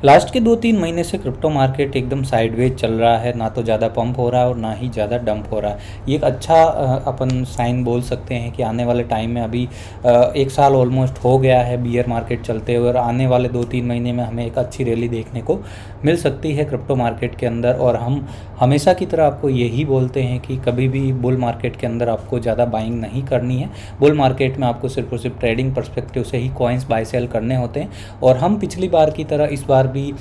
Last के 2-3 महीने से क्रिप्टो मार्केट एकदम साइडवेज चल रहा है, ना तो ज़्यादा पंप हो रहा है और ना ही ज़्यादा डंप हो रहा है। ये एक अच्छा अपन साइन बोल सकते हैं कि आने वाले टाइम में अभी 1 साल ऑलमोस्ट हो गया है बियर मार्केट चलते हुए, और आने वाले 2-3 महीने में हमें एक अच्छी रैली देखने को मिल सकती है क्रिप्टो मार्केट के अंदर। और हम हमेशा की तरह आपको यही बोलते हैं कि कभी भी बुल मार्केट के अंदर आपको ज़्यादा बाइंग नहीं करनी है। बुल मार्केट में आपको सिर्फ और सिर्फ ट्रेडिंग पर्सपेक्टिव से ही कॉइन्स बाय सेल करने होते हैं। और हम पिछली बार की तरह इस बार भी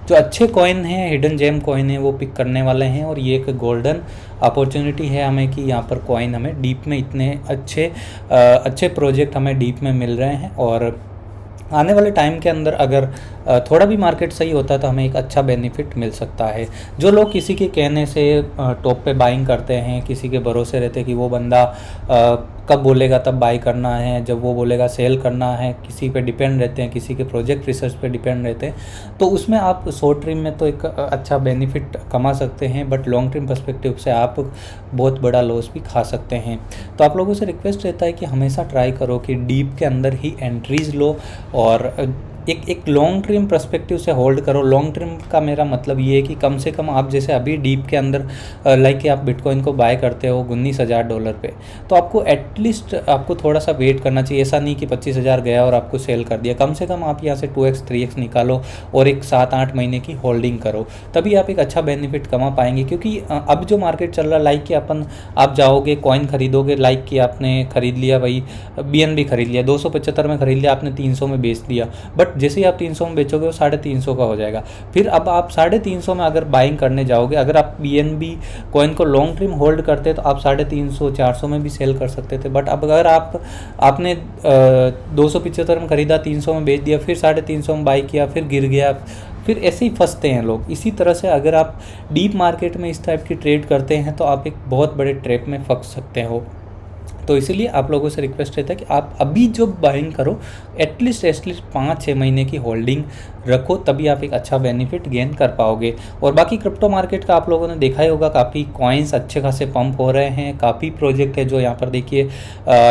जो अच्छे कॉइन हैं, हिडन जेम कॉइन है, वो पिक करने वाले हैं। और ये एक गोल्डन अपॉर्चुनिटी है हमें कि यहाँ पर कॉइन हमें डीप में इतने अच्छे प्रोजेक्ट हमें डीप में मिल रहे हैं। और आने वाले टाइम के अंदर अगर थोड़ा भी मार्केट सही होता है तो हमें एक अच्छा बेनिफिट मिल सकता है। जो लोग किसी के कहने से टॉप पे बाइंग करते हैं, किसी के भरोसे रहते हैं कि वो बंदा कब बोलेगा तब बाई करना है, जब वो बोलेगा सेल करना है, किसी पे डिपेंड रहते हैं, किसी के प्रोजेक्ट रिसर्च पे डिपेंड रहते हैं, तो उसमें आप शॉर्ट टर्म में तो एक अच्छा बेनिफिट कमा सकते हैं, बट लॉन्ग टर्म पर्सपेक्टिव से आप बहुत बड़ा लॉस भी खा सकते हैं। तो आप लोगों से रिक्वेस्ट रहता है कि हमेशा ट्राई करो कि डीप के अंदर ही एंट्रीज लो और एक लॉन्ग टर्म पर्सपेक्टिव से होल्ड करो। लॉन्ग टर्म का मेरा मतलब ये है कि कम से कम आप जैसे अभी डीप के अंदर लाइक कि आप बिटकॉइन को बाय करते हो $19,000 पे, तो आपको एटलीस्ट आपको थोड़ा सा वेट करना चाहिए। ऐसा नहीं कि 25,000 गया और आपको सेल कर दिया। कम से कम आप यहाँ से 2x 3x निकालो और एक 7-8 महीने की होल्डिंग करो, तभी आप एक अच्छा बेनिफिट कमा पाएंगे। क्योंकि अब जो मार्केट चल रहा है, लाइक कि आप जाओगे कॉइन खरीदोगे, लाइक कि आपने खरीद लिया भाई BNB खरीद लिया, 275 में खरीद लिया, आपने 300 में बेच दिया, बट जैसे ही आप 300 में बेचोगे वो 350 का हो जाएगा। फिर अब आप 350 में अगर बाइंग करने जाओगे, अगर आप BNB कॉइन को लॉन्ग टर्म होल्ड करते तो आप 350-400 में भी सेल कर सकते थे। बट अब अगर आपने 275 में खरीदा, 300 में बेच दिया, फिर 350 में बाई किया, फिर गिर गया, फिर ऐसे ही फंसते हैं लोग। इसी तरह से अगर आप डीप मार्केट में इस टाइप की ट्रेड करते हैं तो आप एक बहुत बड़े ट्रैप में फंस सकते हो। तो इसीलिए आप लोगों से रिक्वेस्ट रहता है कि आप अभी जो बाइंग करो एटलीस्ट 5-6 महीने की होल्डिंग रखो, तभी आप एक अच्छा बेनिफिट गेन कर पाओगे। और बाकी क्रिप्टो मार्केट का आप लोगों ने देखा ही होगा, काफ़ी कॉइन्स अच्छे खासे पंप हो रहे हैं। काफ़ी प्रोजेक्ट है जो यहाँ पर देखिए,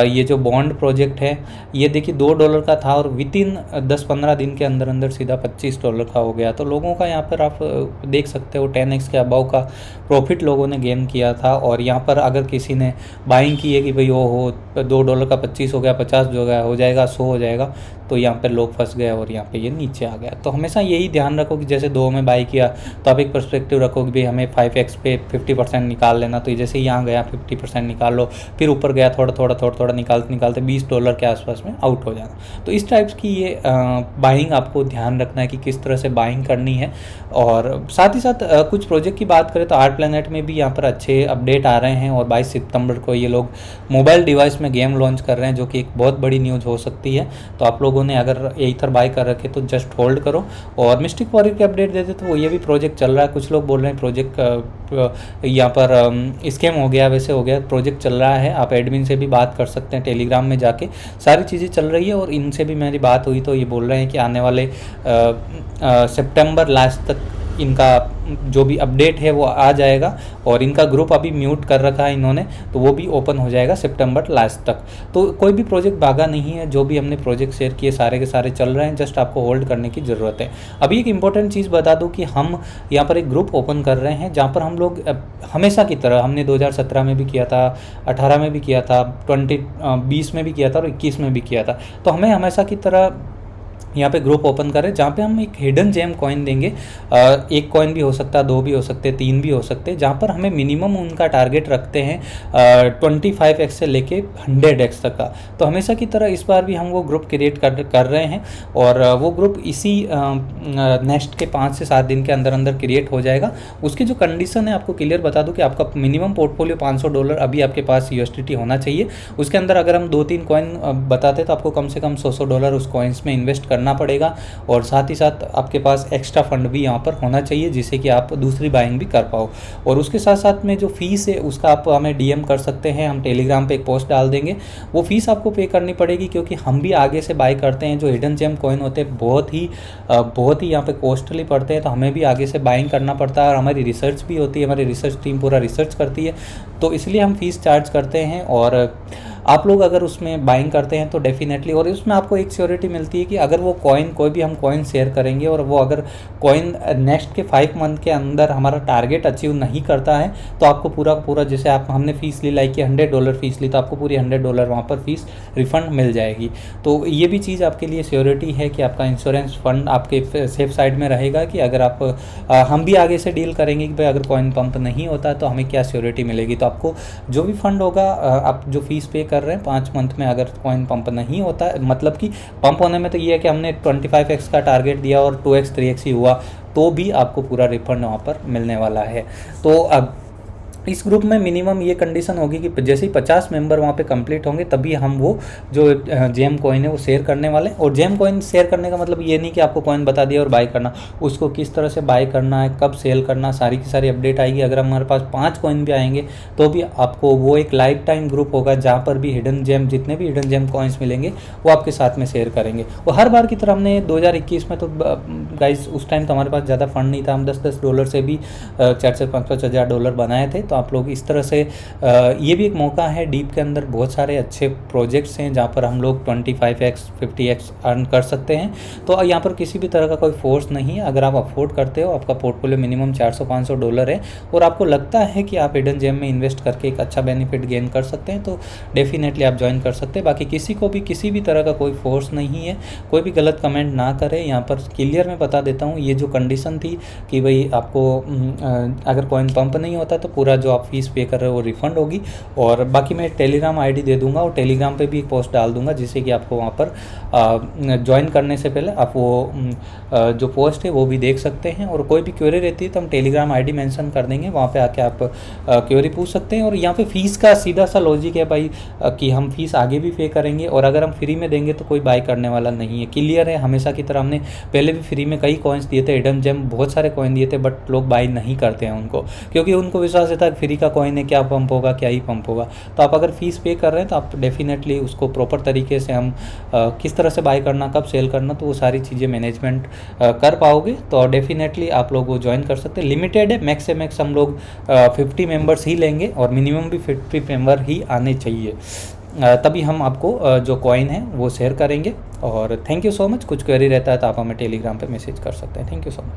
ये जो बॉन्ड प्रोजेक्ट है ये देखिए $2 का था और वितिन 10-15 दिन के अंदर अंदर सीधा $25 का हो गया। तो लोगों का यहाँ पर आप देख सकते हो 10x के अबाव का प्रॉफिट लोगों ने गेन किया था। और यहाँ पर अगर किसी ने बाइंग की है कि भाई हो $2 का 25 हो गया, 50 हो जाएगा, 100 हो जाएगा, तो यहाँ पे लोग फंस गए और यहाँ पे ये नीचे आ गया। तो हमेशा यही ध्यान रखो कि जैसे 2 में बाई किया तो आप एक पर्सपेक्टिव रखो कि भाई हमें 5x पे 50% निकाल लेना। तो जैसे यहाँ गया 50% निकाल लो, फिर ऊपर गया थोड़ा निकालते $20 के आसपास में आउट हो जाना। तो इस टाइप्स की ये बाइंग आपको ध्यान रखना है कि किस तरह से बाइंग करनी है। और साथ ही साथ कुछ प्रोजेक्ट की बात करें तो आर्ट प्लैनेट में भी यहाँ पर अच्छे अपडेट आ रहे हैं। और 22 सितंबर को ये लोग मोबाइल डिवाइस में गेम लॉन्च कर रहे हैं, जो कि एक बहुत बड़ी न्यूज़ हो सकती है। तो आप लोगों ने अगर ईथर बाय कर रखे तो जस्ट होल्ड करो। और मिस्टिक वॉरियर के अपडेट देते तो ये भी प्रोजेक्ट चल रहा है। कुछ लोग बोल रहे हैं प्रोजेक्ट यहाँ पर स्कैम हो गया, वैसे हो गया, प्रोजेक्ट चल रहा है। आप एडमिन से भी बात कर सकते हैं, टेलीग्राम में जाके सारी चीज़ें चल रही है। और इनसे भी मेरी बात हुई तो ये बोल रहे हैं कि आने वाले सितंबर लास्ट तक इनका जो भी अपडेट है वो आ जाएगा। और इनका ग्रुप अभी म्यूट कर रखा है इन्होंने, तो वो भी ओपन हो जाएगा सितंबर लास्ट तक। तो कोई भी प्रोजेक्ट भागा नहीं है, जो भी हमने प्रोजेक्ट शेयर किए सारे के सारे चल रहे हैं। जस्ट आपको होल्ड करने की ज़रूरत है। अभी एक इंपॉर्टेंट चीज़ बता दूं कि हम यहाँ पर एक ग्रुप ओपन कर रहे हैं जहाँ पर हम लोग हमेशा की तरह, हमने 2017 में भी किया था, 18 में भी किया था, 2020 में भी किया था और 21 में भी किया था। तो हमें हमेशा की तरह यहाँ पे ग्रुप ओपन करें जहाँ पे हम एक हिडन जेम कॉइन देंगे। एक कॉइन भी हो सकता है, 2 भी हो सकते हैं, 3 भी हो सकते हैं, जहाँ पर हमें मिनिमम उनका टारगेट रखते हैं 25x से लेके 100x तक का। तो हमेशा की तरह इस बार भी हम वो ग्रुप क्रिएट कर रहे हैं। और वो ग्रुप इसी नेक्स्ट के 5 से 7 दिन के अंदर अंदर क्रिएट हो जाएगा। उसकी जो कंडीशन है आपको क्लियर बता दूँ कि आपका मिनिमम पोर्टफोलियो $500 अभी आपके पास USDT होना चाहिए। उसके अंदर अगर हम 2-3 कॉइन बताते तो आपको कम से कम $100 उस कॉइन्स में इन्वेस्ट करना पड़ेगा। और साथ ही साथ आपके पास एक्स्ट्रा फंड भी यहाँ पर होना चाहिए जिससे कि आप दूसरी बाइंग भी कर पाओ। और उसके साथ साथ में जो फीस है उसका आप हमें DM कर सकते हैं, हम टेलीग्राम पे एक पोस्ट डाल देंगे। वो फीस आपको पे करनी पड़ेगी क्योंकि हम भी आगे से बाय करते हैं। जो हिडन जेम कॉइन होते हैं बहुत ही यहाँ पे कॉस्टली पड़ते हैं, तो हमें भी आगे से बाइंग करना पड़ता है। और हमारी रिसर्च भी होती है, हमारी रिसर्च टीम पूरा रिसर्च करती है, तो इसलिए हम फीस चार्ज करते हैं। और आप लोग अगर उसमें बाइंग करते हैं तो डेफिनेटली, और उसमें आपको एक श्योरिटी मिलती है कि अगर वो कॉइन, कोई भी हम कॉइन शेयर करेंगे और वो अगर कॉइन नेक्स्ट के 5 मंथ के अंदर हमारा टारगेट अचीव नहीं करता है तो आपको पूरा पूरा, जैसे आप हमने फ़ीस ली लाइक कि $100 फ़ीस ली, तो आपको पूरी $100 वहाँ पर फीस रिफ़ंड मिल जाएगी। तो ये भी चीज़ आपके लिए श्योरिटी है कि आपका इंश्योरेंस फंड आपके सेफ साइड में रहेगा कि अगर आप हम भी आगे से डील करेंगे कि भाई अगर कॉइन पंप नहीं होता तो हमें क्या श्योरिटी मिलेगी। तो आपको जो भी फंड होगा, आप जो फीस पे कर रहे हैं 5 मंथ में, अगर कॉइन पंप नहीं होता, मतलब कि पंप होने में तो ये है कि हमने 25x का टारगेट दिया और 2x 3x ही हुआ, तो भी आपको पूरा रिफंड वहाँ पर मिलने वाला है। तो अब इस ग्रुप में मिनिमम ये कंडीशन होगी कि जैसे ही 50 मेंबर वहाँ पे कंप्लीट होंगे तभी हम वो जो जेम कॉइन है वो शेयर करने वाले हैं। और जेम कॉइन शेयर करने का मतलब ये नहीं कि आपको कॉइन बता दिया और बाय करना, उसको किस तरह से बाय करना है, कब सेल करना, सारी की सारी अपडेट आएगी। अगर हमारे पास 5 कॉइन भी आएंगे तो भी आपको वो एक लाइफ टाइम ग्रुप होगा जहाँ पर भी हिडन जेम, जितने भी हिडन जेम कॉइन्स मिलेंगे वो आपके साथ में शेयर करेंगे। और हर बार की तरह हमने 2021 में तो गाइस उस टाइम तो हमारे पास ज़्यादा फंड नहीं था, हम $10 से भी 4 से 5 हज़ार डॉलर बनाए थे। तो आप लोग इस तरह से ये भी एक मौका है, डीप के अंदर बहुत सारे अच्छे प्रोजेक्ट्स हैं जहाँ पर हम लोग 25x 50x अर्न कर सकते हैं। तो यहाँ पर किसी भी तरह का कोई फोर्स नहीं है। अगर आप अफोर्ड करते हो, आपका पोर्टफोलियो मिनिमम $400-500 है और आपको लगता है कि आप हिडन जेम में इन्वेस्ट करके एक अच्छा बेनिफिट गेन कर सकते हैं, तो डेफिनेटली आप ज्वाइन कर सकते हैं। बाकी किसी को भी किसी भी तरह का कोई फोर्स नहीं है, कोई भी गलत कमेंट ना करें। यहाँ पर क्लियर मैं बता देता हूँ, ये जो कंडीशन थी कि भाई आपको अगर कॉइन पंप नहीं होता तो पूरा जो आप फीस पे कर रहे हो वो रिफंड होगी। और बाकी मैं टेलीग्राम आईडी दे दूंगा और टेलीग्राम पे भी एक पोस्ट डाल दूंगा जिससे कि आपको वहाँ पर ज्वाइन करने से पहले आप वो जो पोस्ट है वो भी देख सकते हैं। और कोई भी क्वेरी रहती है तो हम टेलीग्राम आईडी मेंशन कर देंगे, वहाँ पे आके आप क्वेरी पूछ सकते हैं। और यहाँ पे फ़ीस का सीधा सा लॉजिक है भाई कि हम फीस आगे भी पे करेंगे और अगर हम फ्री में देंगे तो कोई बाय करने वाला नहीं है। क्लियर है, हमेशा की तरह हमने पहले भी फ्री में कई कॉइन्स दिए थे, हिडन जेम बहुत सारे कॉइन दिए थे, बट लोग बाय नहीं करते हैं उनको, क्योंकि उनको विश्वास रहता है फ्री का कॉइन है, क्या पंप होगा, क्या ही पंप होगा। तो आप अगर फीस पे कर रहे हैं तो आप डेफिनेटली उसको प्रॉपर तरीके से हम किस तरह से बाय करना, कब सेल करना, तो वो सारी चीज़ें मैनेजमेंट कर पाओगे। तो डेफिनेटली आप लोग वो ज्वाइन कर सकते हैं। लिमिटेड है, मैक्स से मैक्स हम लोग 50 मेंबर्स ही लेंगे और मिनिमम भी 50 मेंबर ही आने चाहिए, तभी हम आपको जो कॉइन है वो शेयर करेंगे। और थैंक यू सो मच। कुछ क्वेरी रहता है तो आप हमें टेलीग्राम पे मैसेज कर सकते हैं। Thank you so much.